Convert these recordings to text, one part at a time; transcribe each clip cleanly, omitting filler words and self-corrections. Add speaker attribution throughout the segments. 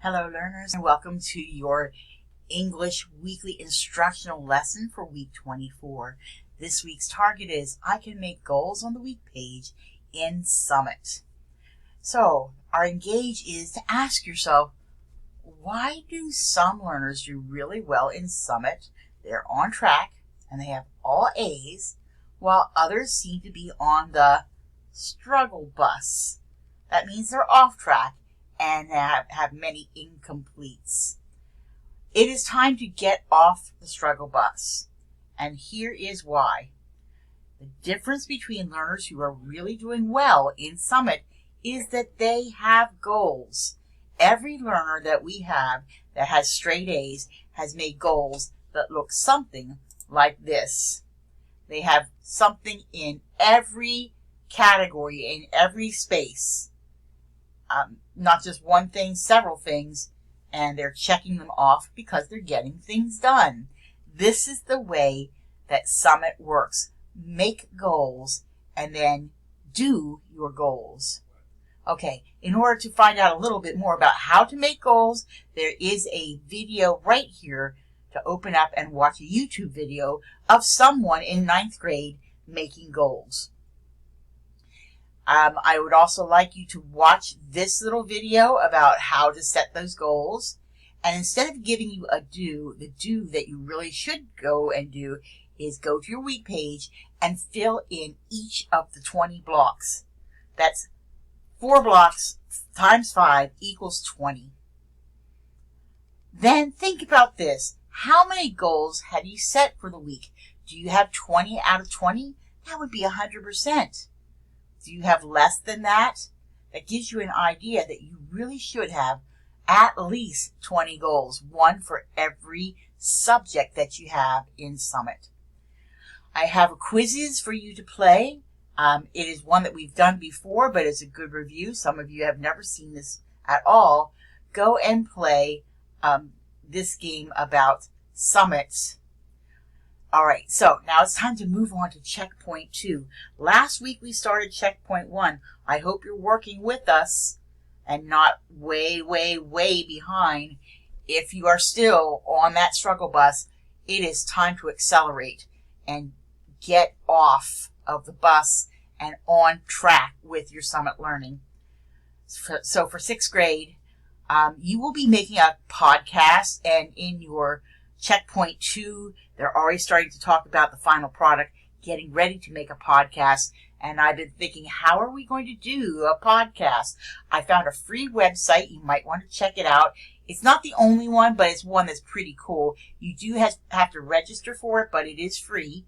Speaker 1: Hello learners, and welcome to your English weekly instructional lesson for week 24. This week's target is I can make goals on the week page in Summit. So our engage is to ask yourself, why do some learners do really well in Summit? They're on track and they have all A's, while others seem to be on the struggle bus. That means they're off track and have many incompletes. It is time to get off the struggle bus. And here is why. The difference between learners who are really doing well in Summit is that they have goals. Every learner that we have that has straight A's has made goals that look something like this. They have something in every category, in every space. Not just one thing, several things, and they're checking them off because they're getting things done. This is the way that Summit works. Make goals and then do your goals. Okay, in order to find out a little bit more about how to make goals, there is a video right here to open up and watch a YouTube video of someone in 9th grade making goals. I would also like you to watch this little video about how to set those goals. And instead of giving you a do, the do that you really should go and do is go to your week page and fill in each of the 20 blocks. That's 4 blocks times 5 equals 20. Then think about this. How many goals have you set for the week? Do you have 20 out of 20? That would be 100%. Do you have less than that? That gives you an idea that you really should have at least 20 goals, one for every subject that you have in Summit. I have quizzes for you to play. It is one that we've done before, but it's a good review. Some of you have never seen this at all. Go and play this game about Summits. All right, so now it's time to move on to checkpoint 2. Last week we started checkpoint 1. I hope you're working with us and not way behind. If you are still on that struggle bus, it is time to accelerate and get off of the bus and on track with your Summit learning. So for 6th grade, you will be making a podcast, and in your checkpoint 2, they're already starting to talk about the final product, getting ready to make a podcast. And I've been thinking, how are we going to do a podcast? I found a free website. You might want to check it out. It's not the only one, but it's one that's pretty cool. You do have to register for it, but it is free.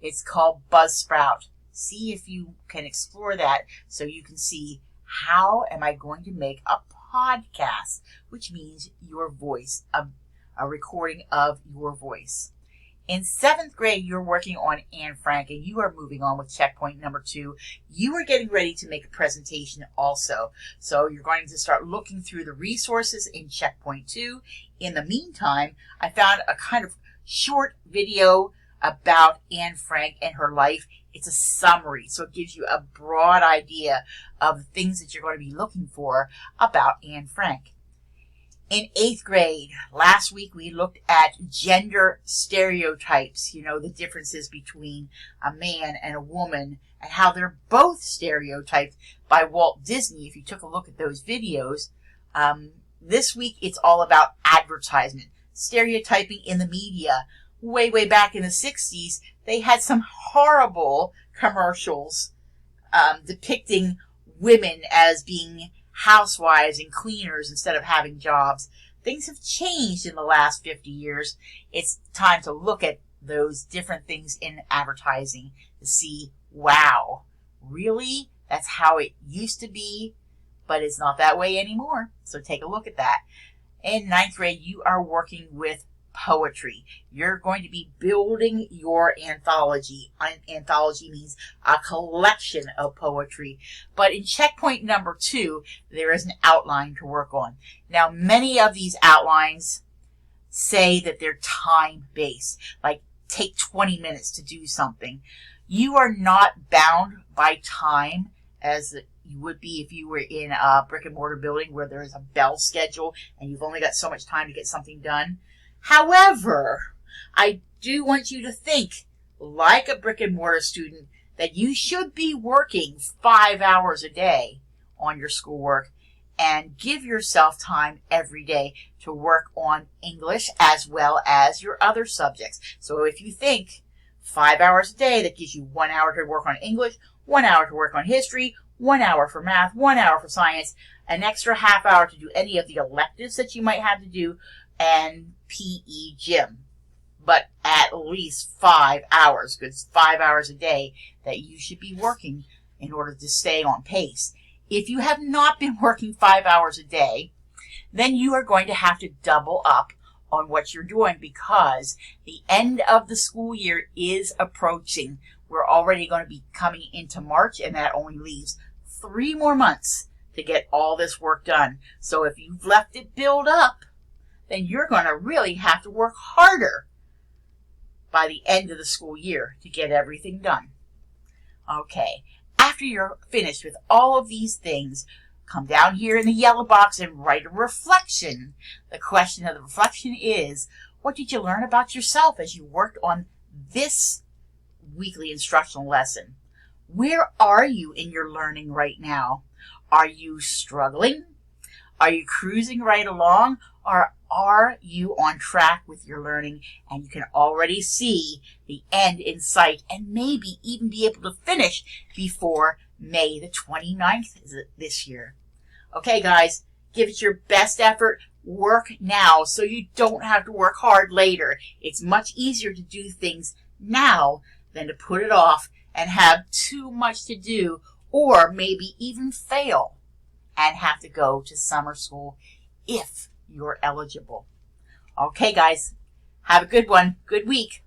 Speaker 1: It's called Buzzsprout. See if you can explore that so you can see, how am I going to make a podcast, which means your voice, a recording of your voice. In 7th grade, you're working on Anne Frank, and you are moving on with checkpoint number 2. You are getting ready to make a presentation also. So you're going to start looking through the resources in checkpoint 2. In the meantime, I found a kind of short video about Anne Frank and her life. It's a summary, so it gives you a broad idea of the things that you're going to be looking for about Anne Frank. In 8th grade, last week we looked at gender stereotypes, the differences between a man and a woman and how they're both stereotyped by Walt Disney. If you took a look at those videos, this week it's all about advertisement, stereotyping in the media. Way back in the 60s, they had some horrible commercials depicting women as being housewives and cleaners instead of having jobs. Things have changed in the last 50 years. It's time to look at those different things in advertising to see, wow, really? That's how it used to be, but it's not that way anymore. So take a look at that. In 9th grade, you are working with poetry. You're going to be building your anthology. Anthology means a collection of poetry. But in checkpoint number 2, there is an outline to work on. Now, many of these outlines say that they're time-based, like take 20 minutes to do something. You are not bound by time as you would be if you were in a brick and mortar building where there is a bell schedule and you've only got so much time to get something done. However, I do want you to think like a brick and mortar student that you should be working 5 hours a day on your schoolwork and give yourself time every day to work on English as well as your other subjects. So if you think 5 hours a day, that gives you 1 hour to work on English, 1 hour to work on history, 1 hour for math, 1 hour for science, an extra half hour to do any of the electives that you might have to do, and PE gym. But at least 5 hours, good 5 hours a day that you should be working in order to stay on pace. If you have not been working 5 hours a day, then you are going to have to double up on what you're doing because the end of the school year is approaching. We're already going to be coming into March, and that only leaves 3 more months to get all this work done. So if you've left it build up, then you're going to really have to work harder by the end of the school year to get everything done. Okay, after you're finished with all of these things, come down here in the yellow box and write a reflection. The question of the reflection is, what did you learn about yourself as you worked on this weekly instructional lesson? Where are you in your learning right now? Are you struggling? Are you cruising right along? Or are you on track with your learning and you can already see the end in sight and maybe even be able to finish before May the 29th this year? Okay, guys, give it your best effort. Work now so you don't have to work hard later. It's much easier to do things now than to put it off and have too much to do or maybe even fail and have to go to summer school if you're eligible. Okay, guys, have a good one. Good week.